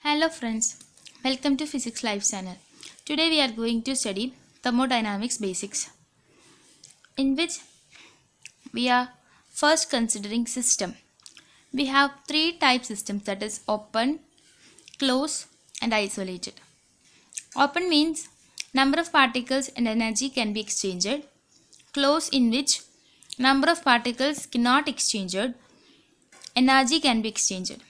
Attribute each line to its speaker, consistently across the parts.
Speaker 1: Hello friends, welcome to Physics Live channel. Today we are going to study thermodynamics basics, in which we are first considering system. We have three type systems, that is open, closed and isolated. Open means number of particles and energy can be exchanged. Closed, in which number of particles cannot exchanged, energy can be exchanged.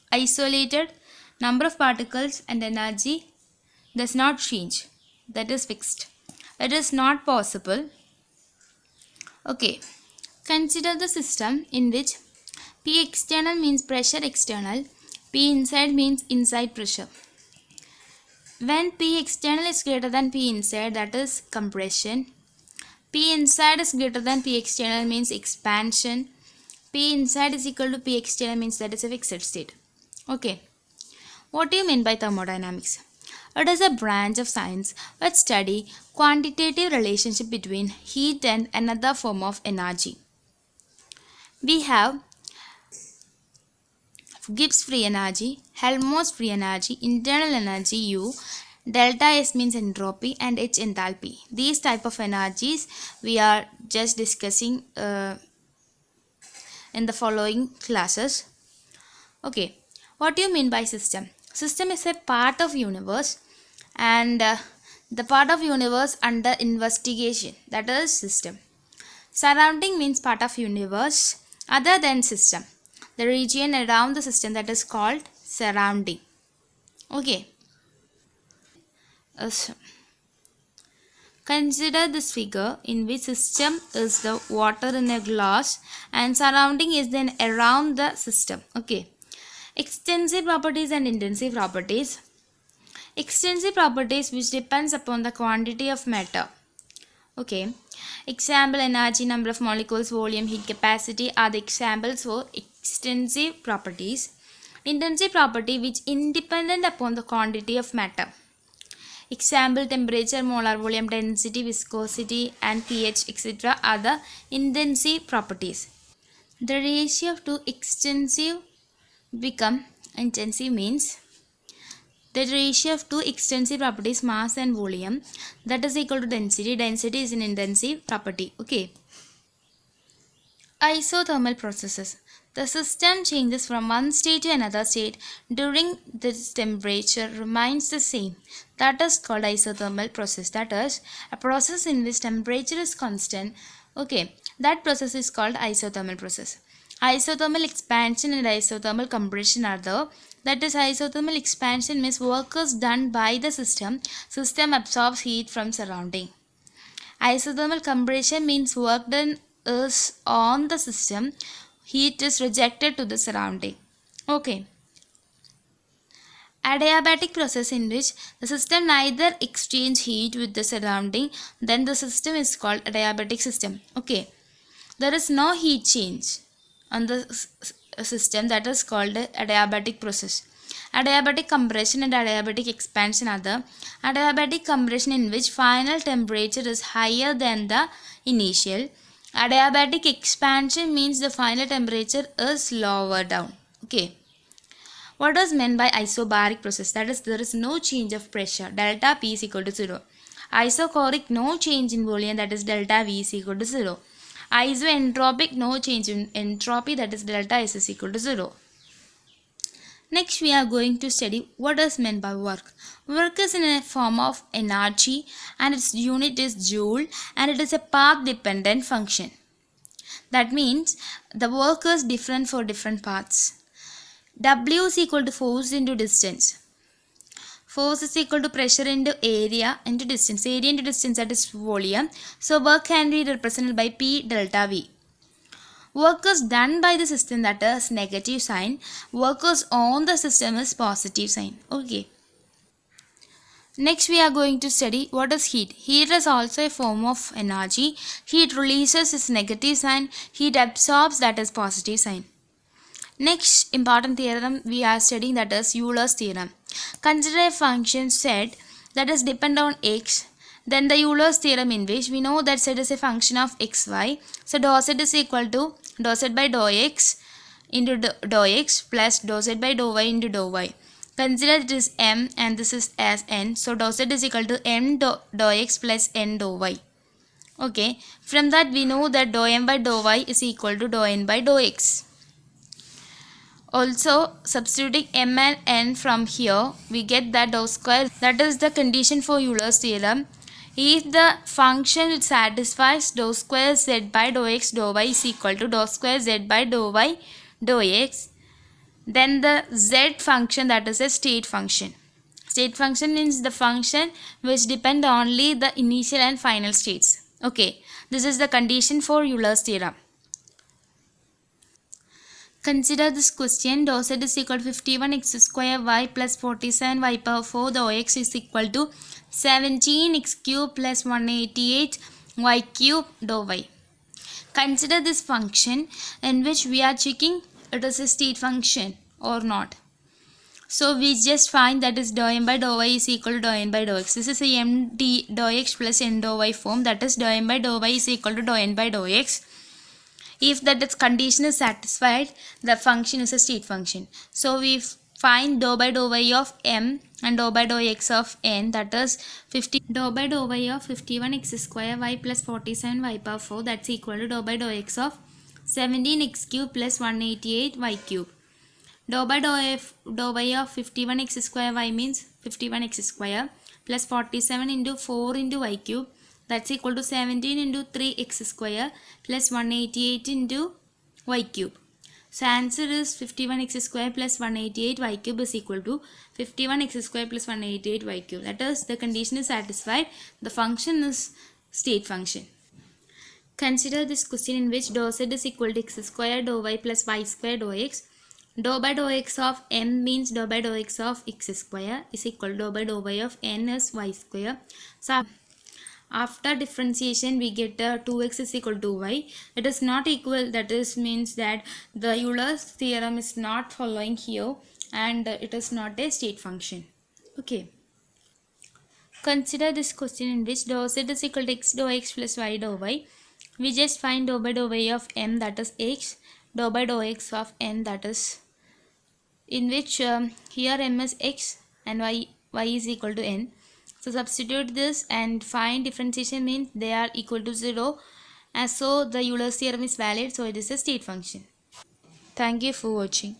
Speaker 1: Isolated, number of particles and energy does not change, that is fixed. It is not possible. Okay, consider the system in which P external means pressure external, P inside means inside pressure. When P external is greater than P inside, that is compression. P inside is greater than P external means expansion. P inside is equal to P external means that is a fixed state. Okay, what do you mean by thermodynamics? It is a branch of science which study quantitative relationship between heat and another form of energy. We have Gibbs free energy, Helmholtz free energy, internal energy U, delta S means entropy and H enthalpy. These type of energies we are just discussing in the following classes. Okay, what do you mean by system? System is a part of universe, and the part of universe under investigation, that is system. Surrounding means part of universe other than system, the region around the system, that is called surrounding. Okay, consider this figure in which system is the water in a glass and surrounding is then around the system. Okay, extensive properties and intensive properties. Extensive properties which depends upon the quantity of matter. Okay, example, energy, number of molecules, volume, heat capacity are the examples for extensive properties. Intensive property which independent upon the quantity of matter. Example, temperature, molar volume, density, viscosity and pH etc. are the intensive properties. The ratio of two extensive become intensive means the ratio of two extensive properties, mass and volume, that is equal to density. Density is an intensive property. Okay. Isothermal processes. The system changes from one state to another state during this temperature remains the same. That is called isothermal process. That is a process in which temperature is constant. Okay, that process is called isothermal process. Isothermal expansion and isothermal compression are the, that is, isothermal expansion means work is done by the system. System absorbs heat from surrounding. Isothermal compression means work done is on the system. Heat is rejected to the surrounding. Okay. Adiabatic process in which the system neither exchange heat with the surrounding, then the system is called adiabatic system. Okay. There is no heat change on the system, that is called adiabatic process. Adiabatic compression and adiabatic expansion are the adiabatic compression in which final temperature is higher than the initial. Adiabatic expansion means the final temperature is lower down. Okay. What is meant by isobaric process? That is, there is no change of pressure. Delta P is equal to 0. Isochoric, no change in volume, that is delta V is equal to 0. Isoentropic, no change in entropy, that is delta S is equal to 0. Next, we are going to study what is meant by work. Work is in a form of energy and its unit is joule and it is a path dependent function. That means the work is different for different paths. W is equal to force into distance. Force is equal to pressure into area into distance. Area into distance, that is volume. So work can be represented by P delta V. Work is done by the system, that is negative sign. Work is on the system is positive sign. Okay. Next, we are going to study what is heat. Heat is also a form of energy. Heat releases is negative sign. Heat absorbs, that is positive sign. Next important theorem we are studying, that is Euler's theorem. Consider a function z that is depend on x. Then the Euler's theorem in which we know that z is a function of xy. So dou z is equal to dou z by dou x into dou x plus dou z by dou y into dou y. Consider it is m and this is as n. So dou z is equal to m dou x plus n dou y. Okay, from that we know that dou m by dou y is equal to dou n by dou x. Also substituting m and n from here, we get that dou square, that is the condition for Euler's theorem. If the function satisfies dou square z by dou x dou y is equal to dou square z by dou y dou x, then the z function, that is a state function. State function means the function which depend only the initial and final states. Okay, this is the condition for Euler's theorem. Consider this question. Dou z is equal to 51 x square y plus 47 y power 4. Dou x is equal to 17 x cube plus 188 y cube dou y. Consider this function in which we are checking it is a state function or not. So we just find that is dou m by dou y is equal to dou n by dou x. This is a m d dou x plus n dou y form, that is dou m by dou y is equal to dou n by dou x. If that its condition is satisfied, the function is a state function. So we find dou by dou y of m and dou by dou x of n, that is 50 dou by dou y of 51 x square y plus 47 y power 4, that's equal to dou by dou x of 17 x cube plus 188 y cube. Dou by dou y of 51 x square y means 51 x square plus 47 into 4 into y cube, that's equal to 17 into 3x square plus 188 into y cube. So answer is 51x square plus 188 y cube is equal to 51x square plus 188 y cube. That is, the condition is satisfied. The function is state function. Consider this question in which dou z is equal to x square dou y plus y square dou x. Dou by dou x of m means dou by dou x of x square is equal to dou by dou y of n is y square. So after differentiation we get 2x is equal to y. It is not equal, that is means that the Euler's theorem is not following here and it is not a state function. Okay. Consider this question in which dou z is equal to x dou x plus y dou y. We just find dou by dou y of m, that is x, dou by dou x of n, that is, in which here m is x and y is equal to n. So substitute this and find differentiation means they are equal to 0, and so the Euler's theorem is valid, so it is a state function. Thank you for watching.